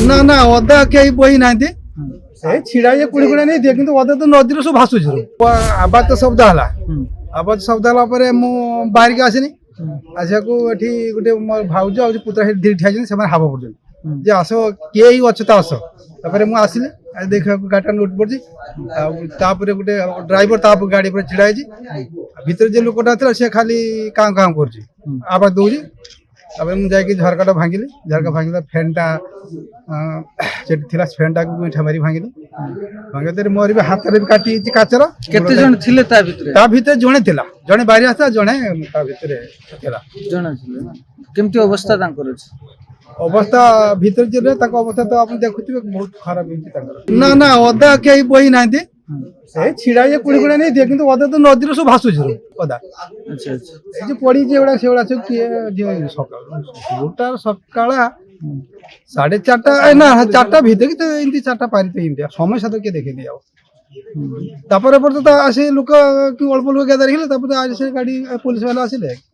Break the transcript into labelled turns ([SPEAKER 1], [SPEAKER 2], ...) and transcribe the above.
[SPEAKER 1] না না অদা কেই বই নাইতে এই ছিড়াইয়ে কুড়ি কুড়ি নেই দিয়ে কিন্তু অদা তো নদীর সব ভাসুছি আবার তো শব্দ হলা আবার শব্দ হলা পরে মু বাহারিকি আসিনি আসিয়াকু এଠି গোটে ମୋର ଭାଉଜ ଆଉ ପୁତୁରା ସେଠି ଧୀରେ ଠିଆ ହେଇଛନ୍ତି ସେମାନେ ହାବ ପଡୁଛନ୍ତି ଯେ ଆସ କିଏ ହିଁ ଅଛ ତ ଆସ ତାପରେ ମୁଁ ଆସିଲି ଦେଖିବାକୁ ଗାଡ଼ିଟା ଲୁଟ୍ ପଡିଛି ଆଉ ତାପରେ ଗୋଟେ ଡ୍ରାଇଭର ତା ଗାଡି ଉପରେ ଛିଡା ହେଇଛି ଭିତରେ ଯେ ଲୋକଟା ଥିଲା ସେ ଖାଲି କାଁ କାଁ କରୁଛି ଆବାଜ ଦଉଛି ତାପରେ ମୁଁ ଯାଇକି ଝରକାଟା ଭାଙ୍ଗିଲି ଝରକା ଭାଙ୍ଗିଲା ଫ୍ୟାନ୍ଟା ସେଠି ଥିଲା ଫ୍ୟାନ୍ଟାକୁ ମିଠା ମାରି ଭାଙ୍ଗିଲି ଭାଙ୍ଗିଲା ମୋର ବି ହାତରେ ବି କାଟି ହେଇଛି କାଚର।
[SPEAKER 2] କେତେ ଜଣ ଥିଲେ ତା ଭିତରେ
[SPEAKER 1] ଜଣେ ଥିଲା ଜଣେ ବାହାରି ଆସିଲା ଜଣେ ତା ଭିତରେ ଥିଲା।
[SPEAKER 2] ଜଣେ ଥିଲେ ନା? କେମିତି ଅବସ୍ଥା ତାଙ୍କର ଅଛି?
[SPEAKER 1] ଅବସ୍ଥା ଭିତରେ ଯିବେ ତାଙ୍କ ଅବସ୍ଥା ତ ଆପଣ ଦେଖୁଥିବେ ବହୁତ ଖରାପ ହେଇଛି ତାଙ୍କର। ନା ନା ଅଦା କେହି ବୋହି ନାହାନ୍ତି এই ছিড়াইয়ে কুড়ি কুড়ি নেই দিয়ে কিন্তু ওদের তো নদীর সব ভাসুছি ওদা
[SPEAKER 2] আচ্ছা আচ্ছা
[SPEAKER 1] এই যে পড়িছে এগুলা সেগুলা সব কিয়ে সকাল ওটা সকাল 4:30 না 4টা ভিতরে তো এমনি 4টা পারিতে এমনি সময় সাথে কে দেখে দিয়ে যাও তারপরে পরে তো আসে লোক কি অল্প লোক গেদার হলে তারপরে আসে গাড়ি পুলিশ বালা আসলে